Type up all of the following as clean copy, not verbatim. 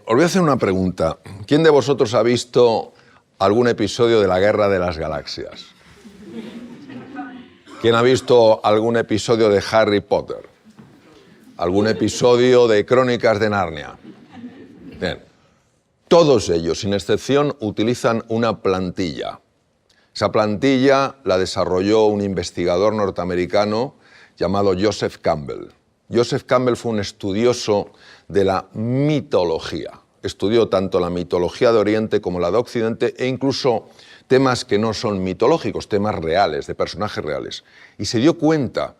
Os voy a hacer una pregunta. ¿Quién de vosotros ha visto algún episodio de la Guerra de las Galaxias? ¿Quién ha visto algún episodio de Harry Potter? ¿Algún episodio de Crónicas de Narnia? Bien. Todos ellos, sin excepción, utilizan una plantilla. Esa plantilla la desarrolló un investigador norteamericano llamado Joseph Campbell. Joseph Campbell fue un estudioso de la mitología. Estudió tanto la mitología de Oriente como la de Occidente e incluso temas que no son mitológicos, temas reales, de personajes reales. Y se dio cuenta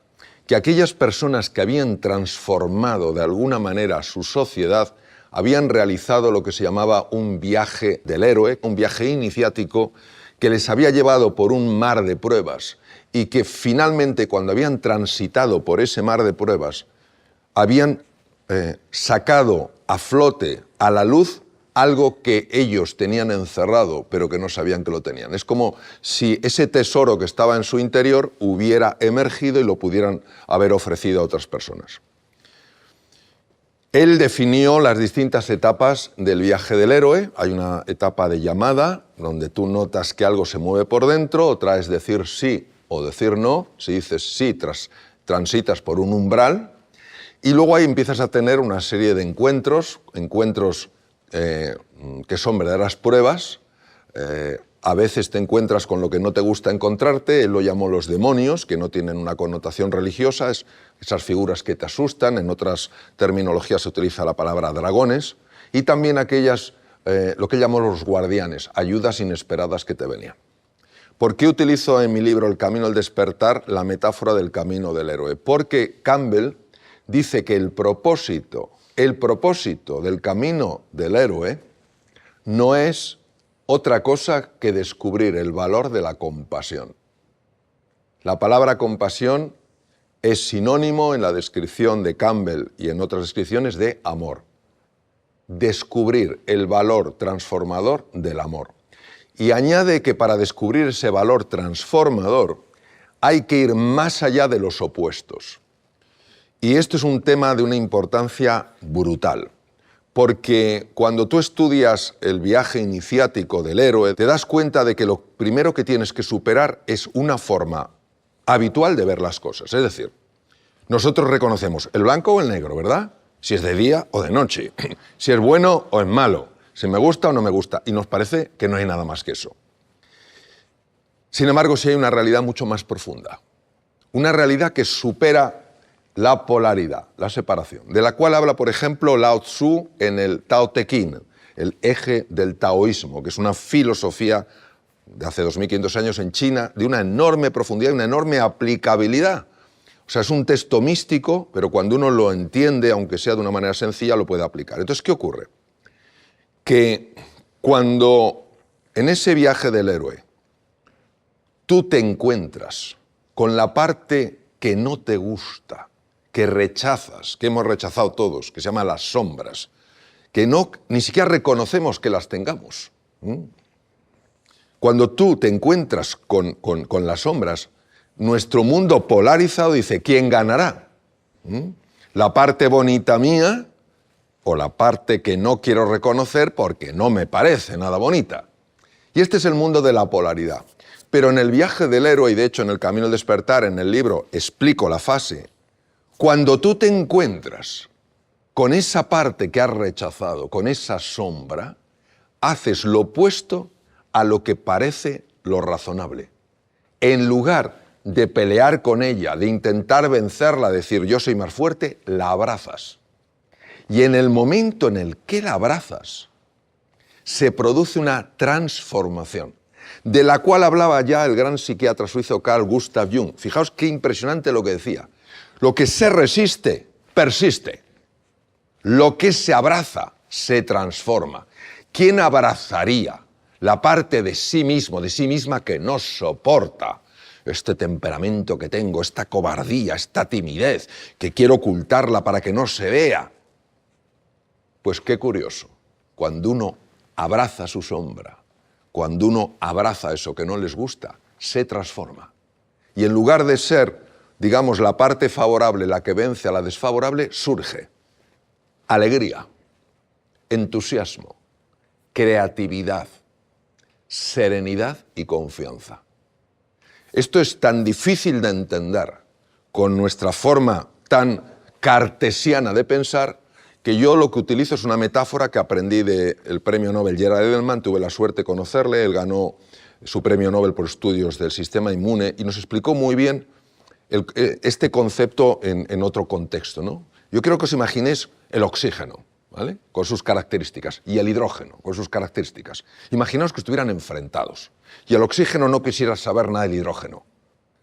que aquellas personas que habían transformado de alguna manera su sociedad habían realizado lo que se llamaba un viaje del héroe, un viaje iniciático que les había llevado por un mar de pruebas y que finalmente, cuando habían transitado por ese mar de pruebas, habían sacado a flote, a la luz, algo que ellos tenían encerrado, pero que no sabían que lo tenían. Es como si ese tesoro que estaba en su interior hubiera emergido y lo pudieran haber ofrecido a otras personas. Él definió las distintas etapas del viaje del héroe. Hay una etapa de llamada, donde tú notas que algo se mueve por dentro, otra es decir sí o decir no. Si dices sí, transitas por un umbral, y luego ahí empiezas a tener una serie de encuentros que son verdaderas pruebas. A veces te encuentras con lo que no te gusta encontrarte. Él lo llamó los demonios, que no tienen una connotación religiosa, esas figuras que te asustan. En otras terminologías se utiliza la palabra dragones. Y también aquellas, lo que llamó los guardianes, ayudas inesperadas que te venían. ¿Por qué utilizo en mi libro El camino al despertar la metáfora del camino del héroe? Porque Campbell dice que el propósito del camino del héroe no es otra cosa que descubrir el valor de la compasión. La palabra compasión es sinónimo en la descripción de Campbell y en otras descripciones de amor. Descubrir el valor transformador del amor. Y añade que para descubrir ese valor transformador hay que ir más allá de los opuestos. Y esto es un tema de una importancia brutal, porque cuando tú estudias el viaje iniciático del héroe, te das cuenta de que lo primero que tienes que superar es una forma habitual de ver las cosas. Es decir, nosotros reconocemos el blanco o el negro, ¿verdad? Si es de día o de noche, si es bueno o es malo, si me gusta o no me gusta, y nos parece que no hay nada más que eso. Sin embargo, sí hay una realidad mucho más profunda, una realidad que supera la polaridad, la separación, de la cual habla, por ejemplo, Lao Tzu en el Tao Te Ching, el eje del taoísmo, que es una filosofía de hace 2500 años en China, de una enorme profundidad y una enorme aplicabilidad. O sea, es un texto místico, pero cuando uno lo entiende, aunque sea de una manera sencilla, lo puede aplicar. Entonces, ¿qué ocurre? Que cuando en ese viaje del héroe tú te encuentras con la parte que no te gusta, que rechazas, que hemos rechazado todos, que se llama las sombras, que ni siquiera reconocemos que las tengamos. Cuando tú te encuentras con las sombras, nuestro mundo polarizado dice, ¿quién ganará? ¿La parte bonita mía o la parte que no quiero reconocer porque no me parece nada bonita? Y este es el mundo de la polaridad. Pero en el viaje del héroe, y de hecho en el camino al despertar, en el libro, explico la fase. Cuando tú te encuentras con esa parte que has rechazado, con esa sombra, haces lo opuesto a lo que parece lo razonable. En lugar de pelear con ella, de intentar vencerla, decir yo soy más fuerte, la abrazas. Y en el momento en el que la abrazas, se produce una transformación, de la cual hablaba ya el gran psiquiatra suizo Carl Gustav Jung. Fijaos qué impresionante lo que decía. Lo que se resiste, persiste. Lo que se abraza, se transforma. ¿Quién abrazaría la parte de sí mismo, de sí misma que no soporta este temperamento que tengo, esta cobardía, esta timidez, que quiero ocultarla para que no se vea? Pues qué curioso, cuando uno abraza su sombra, cuando uno abraza eso que no les gusta, se transforma. Y en lugar de ser, digamos, la parte favorable la que vence a la desfavorable, surge alegría, entusiasmo, creatividad, serenidad y confianza. Esto es tan difícil de entender con nuestra forma tan cartesiana de pensar que yo lo que utilizo es una metáfora que aprendí del premio Nobel Gerald Edelman. Tuve la suerte de conocerle, él ganó su premio Nobel por estudios del sistema inmune y nos explicó muy bien este concepto en otro contexto, ¿no? Yo quiero que os imaginéis el oxígeno, ¿vale?, con sus características, y el hidrógeno con sus características. Imaginaos que estuvieran enfrentados y el oxígeno no quisiera saber nada del hidrógeno.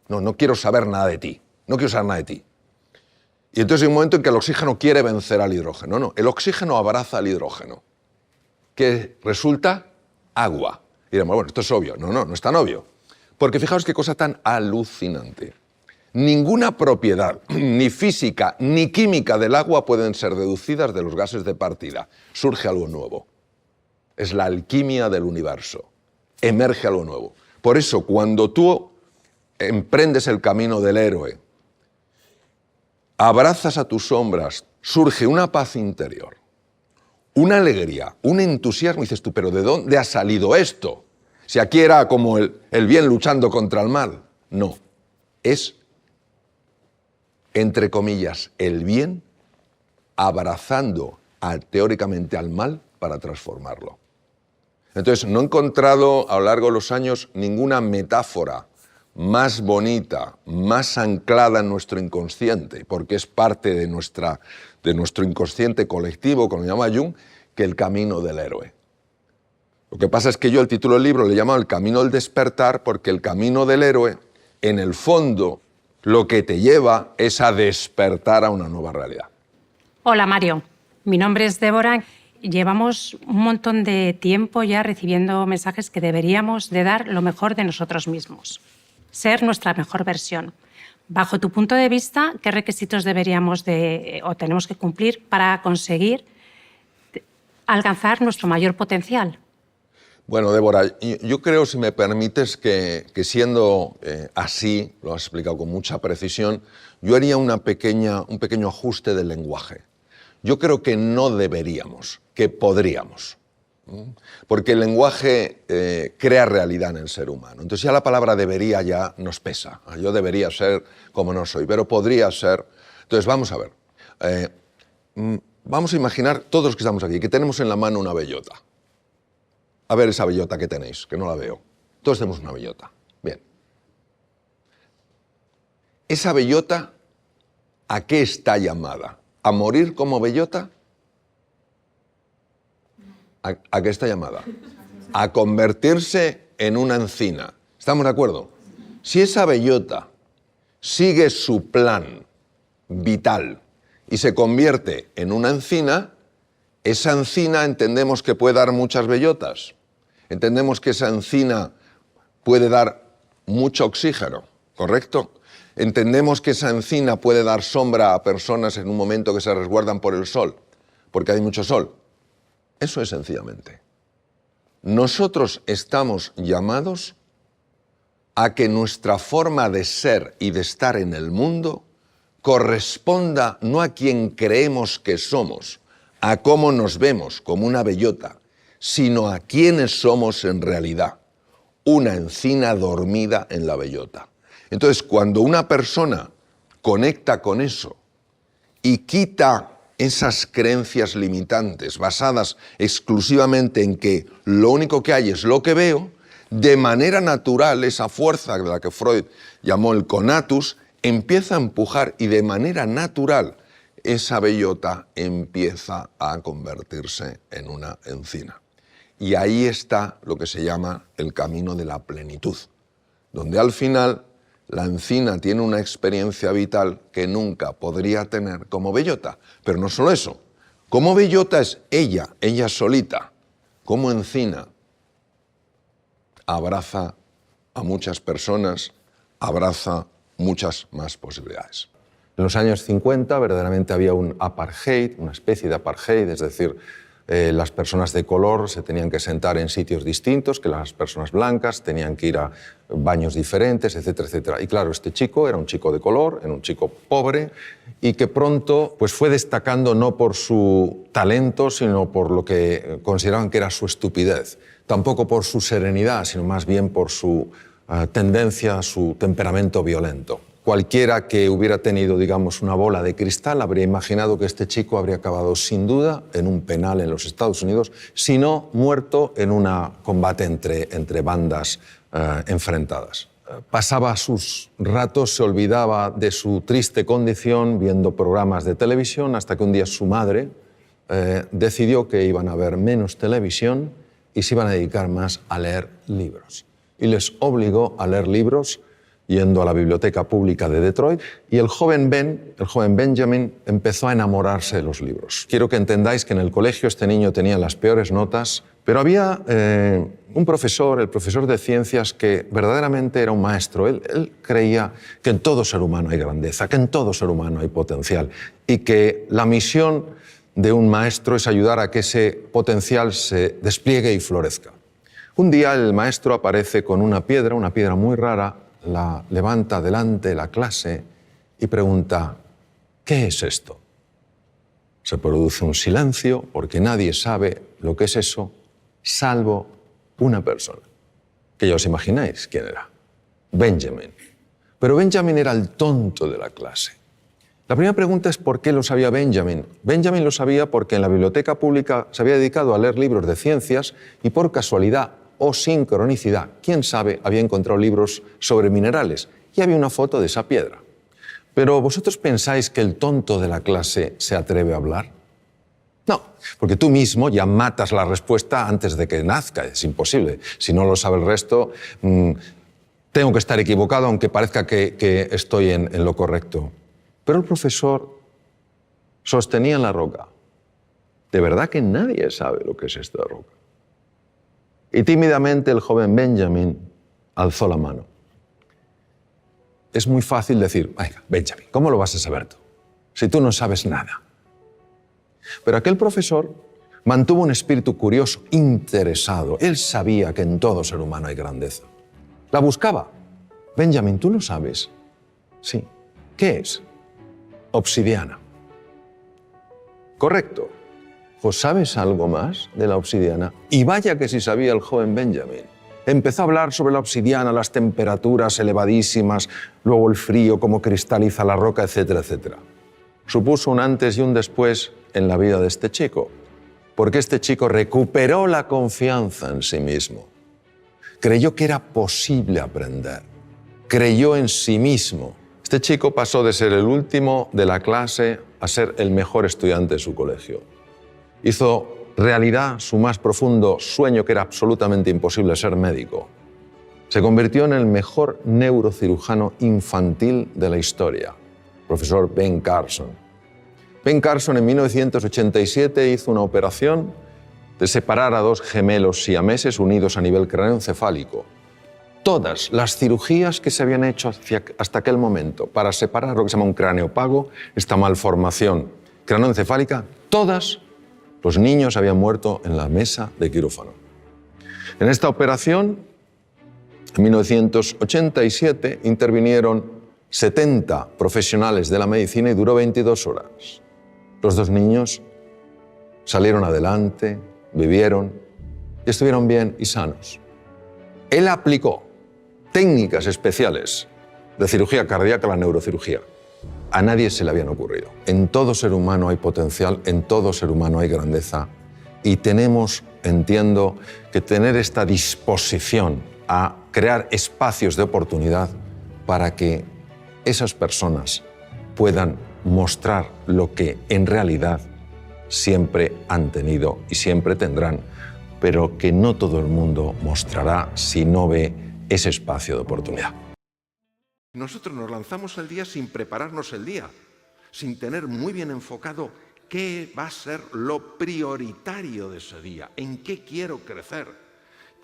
No quiero saber nada de ti, no quiero saber nada de ti. Y entonces hay un momento en que el oxígeno quiere vencer al hidrógeno. No, el oxígeno abraza al hidrógeno, que resulta agua. Y diremos, bueno, esto es obvio. No es tan obvio. Porque fijaos qué cosa tan alucinante. Ninguna propiedad, ni física ni química del agua pueden ser deducidas de los gases de partida. Surge algo nuevo. Es la alquimia del universo. Emerge algo nuevo. Por eso, cuando tú emprendes el camino del héroe, abrazas a tus sombras, surge una paz interior, una alegría, un entusiasmo. Y dices tú, ¿pero de dónde ha salido esto? Si aquí era como el bien luchando contra el mal. No, es, entre comillas, el bien abrazando teóricamente al mal para transformarlo. Entonces, no he encontrado a lo largo de los años ninguna metáfora más bonita, más anclada en nuestro inconsciente, porque es parte de nuestro inconsciente colectivo, como lo llama Jung, que el camino del héroe. Lo que pasa es que yo el título del libro le he llamado El camino del despertar, porque el camino del héroe, en el fondo, lo que te lleva es a despertar a una nueva realidad. Hola, Mario. Mi nombre es Débora. Llevamos un montón de tiempo ya recibiendo mensajes que deberíamos de dar lo mejor de nosotros mismos. Ser nuestra mejor versión. Bajo tu punto de vista, ¿qué requisitos deberíamos o tenemos que cumplir para conseguir alcanzar nuestro mayor potencial? Bueno, Débora, yo creo, si me permites, que siendo así, lo has explicado con mucha precisión, yo haría un pequeño ajuste del lenguaje. Yo creo que no deberíamos, que podríamos. Porque el lenguaje crea realidad en el ser humano. Entonces ya la palabra debería ya nos pesa. Yo debería ser como no soy, pero podría ser. Entonces vamos a ver. Vamos a imaginar, todos los que estamos aquí, que tenemos en la mano una bellota. A ver esa bellota que tenéis, que no la veo. Todos tenemos una bellota. Bien. Esa bellota, ¿a qué está llamada? ¿A morir como bellota? ¿A qué está llamada? A convertirse en una encina. ¿Estamos de acuerdo? Si esa bellota sigue su plan vital y se convierte en una encina, esa encina entendemos que puede dar muchas bellotas. Entendemos que esa encina puede dar mucho oxígeno, ¿correcto? Entendemos que esa encina puede dar sombra a personas en un momento que se resguardan por el sol, porque hay mucho sol. Eso es sencillamente. Nosotros estamos llamados a que nuestra forma de ser y de estar en el mundo corresponda no a quien creemos que somos, a cómo nos vemos como una bellota, sino a quienes somos en realidad, una encina dormida en la bellota. Entonces, cuando una persona conecta con eso y quita esas creencias limitantes basadas exclusivamente en que lo único que hay es lo que veo, de manera natural esa fuerza de la que Freud llamó el conatus empieza a empujar y de manera natural esa bellota empieza a convertirse en una encina. Y ahí está lo que se llama el camino de la plenitud, donde al final la encina tiene una experiencia vital que nunca podría tener como bellota. Pero no solo eso, como bellota es ella solita, como encina, abraza a muchas personas, abraza muchas más posibilidades. En los años 50 verdaderamente había un apartheid, una especie de apartheid, es decir, Las personas de color se tenían que sentar en sitios distintos que las personas blancas, tenían que ir a baños diferentes, etcétera, etcétera. Y claro, este chico era un chico de color, era un chico pobre y que pronto pues, fue destacando no por su talento, sino por lo que consideraban que era su estupidez. Tampoco por su serenidad, sino más bien por su tendencia, su temperamento violento. Cualquiera que hubiera tenido, digamos, una bola de cristal habría imaginado que este chico habría acabado sin duda en un penal en los Estados Unidos, si no muerto en un combate entre bandas enfrentadas. Pasaba sus ratos, se olvidaba de su triste condición viendo programas de televisión hasta que un día su madre decidió que iban a ver menos televisión y se iban a dedicar más a leer libros. Y les obligó a leer libros yendo a la biblioteca pública de Detroit, y el joven Benjamin, empezó a enamorarse de los libros. Quiero que entendáis que en el colegio este niño tenía las peores notas, pero había un profesor, el profesor de ciencias, que verdaderamente era un maestro. Él creía que en todo ser humano hay grandeza, que en todo ser humano hay potencial, y que la misión de un maestro es ayudar a que ese potencial se despliegue y florezca. Un día el maestro aparece con una piedra muy rara, la levanta delante de la clase y pregunta: ¿qué es esto? Se produce un silencio porque nadie sabe lo que es eso, salvo una persona, que ya os imagináis quién era: Benjamin. Pero Benjamin era el tonto de la clase. La primera pregunta es ¿por qué lo sabía Benjamin? Benjamin lo sabía porque en la biblioteca pública se había dedicado a leer libros de ciencias y por casualidad o sincronicidad, quién sabe, había encontrado libros sobre minerales y había una foto de esa piedra. Pero ¿vosotros pensáis que el tonto de la clase se atreve a hablar? No, porque tú mismo ya matas la respuesta antes de que nazca, es imposible. Si no lo sabe el resto, tengo que estar equivocado aunque parezca que estoy en lo correcto. Pero el profesor sostenía en la roca: de verdad que nadie sabe lo que es esta roca. Y tímidamente el joven Benjamin alzó la mano. Es muy fácil decir: venga, Benjamin, ¿cómo lo vas a saber tú? Si tú no sabes nada. Pero aquel profesor mantuvo un espíritu curioso, interesado. Él sabía que en todo ser humano hay grandeza. La buscaba. Benjamin, ¿tú lo sabes? Sí. ¿Qué es? Obsidiana. Correcto. Pues ¿sabes algo más de la obsidiana? Y vaya que sí sabía el joven Benjamin. Empezó a hablar sobre la obsidiana, las temperaturas elevadísimas, luego el frío, cómo cristaliza la roca, etcétera, etcétera. Supuso un antes y un después en la vida de este chico, porque este chico recuperó la confianza en sí mismo. Creyó que era posible aprender. Creyó en sí mismo. Este chico pasó de ser el último de la clase a ser el mejor estudiante de su colegio. Hizo realidad su más profundo sueño, que era absolutamente imposible: ser médico. Se convirtió en el mejor neurocirujano infantil de la historia, profesor Ben Carson. Ben Carson en 1987 hizo una operación de separar a dos gemelos siameses unidos a nivel craneoencefálico. Todas las cirugías que se habían hecho hasta aquel momento para separar lo que se llama un cráneo pago, esta malformación craneoencefálica, todas los niños habían muerto en la mesa de quirófano. En esta operación, en 1987, intervinieron 70 profesionales de la medicina y duró 22 horas. Los dos niños salieron adelante, vivieron y estuvieron bien y sanos. Él aplicó técnicas especiales de cirugía cardíaca a la neurocirugía. A nadie se le habían ocurrido. En todo ser humano hay potencial, en todo ser humano hay grandeza y tenemos, entiendo, que tener esta disposición a crear espacios de oportunidad para que esas personas puedan mostrar lo que en realidad siempre han tenido y siempre tendrán, pero que no todo el mundo mostrará si no ve ese espacio de oportunidad. Nosotros nos lanzamos al día sin prepararnos el día, sin tener muy bien enfocado qué va a ser lo prioritario de ese día, en qué quiero crecer.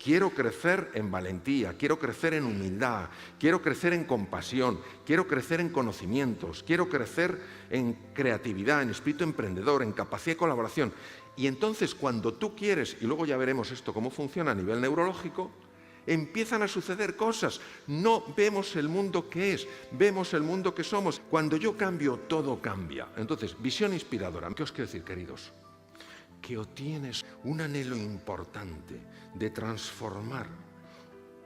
Quiero crecer en valentía, quiero crecer en humildad, quiero crecer en compasión, quiero crecer en conocimientos, quiero crecer en creatividad, en espíritu emprendedor, en capacidad de colaboración. Y entonces cuando tú quieres, y luego ya veremos esto cómo funciona a nivel neurológico, empiezan a suceder cosas. No vemos el mundo que es, vemos el mundo que somos. Cuando yo cambio, todo cambia. Entonces, visión inspiradora. ¿Qué os quiero decir, queridos? Que o tienes un anhelo importante de transformar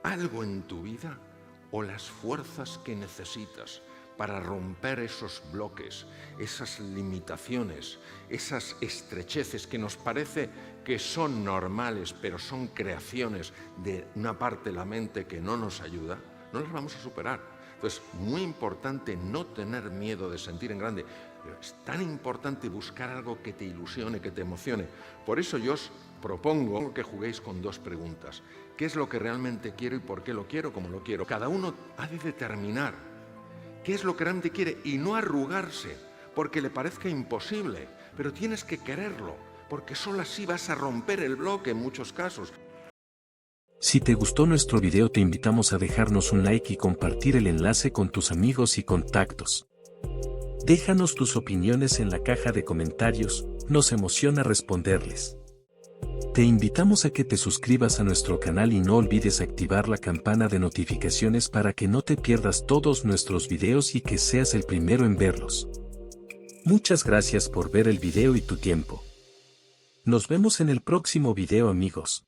algo en tu vida o las fuerzas que necesitas para romper esos bloques, esas limitaciones, esas estrecheces que nos parece que son normales, pero son creaciones de una parte de la mente que no nos ayuda, no las vamos a superar. Entonces, muy importante no tener miedo de sentir en grande. Pero es tan importante buscar algo que te ilusione, que te emocione. Por eso yo os propongo que juguéis con dos preguntas. ¿Qué es lo que realmente quiero y por qué lo quiero, como lo quiero? Cada uno ha de determinar qué es lo que realmente quiere y no arrugarse porque le parezca imposible. Pero tienes que quererlo, porque solo así vas a romper el bloque en muchos casos. Si te gustó nuestro video, te invitamos a dejarnos un like y compartir el enlace con tus amigos y contactos. Déjanos tus opiniones en la caja de comentarios, nos emociona responderles. Te invitamos a que te suscribas a nuestro canal y no olvides activar la campana de notificaciones para que no te pierdas todos nuestros videos y que seas el primero en verlos. Muchas gracias por ver el video y tu tiempo. Nos vemos en el próximo video, amigos.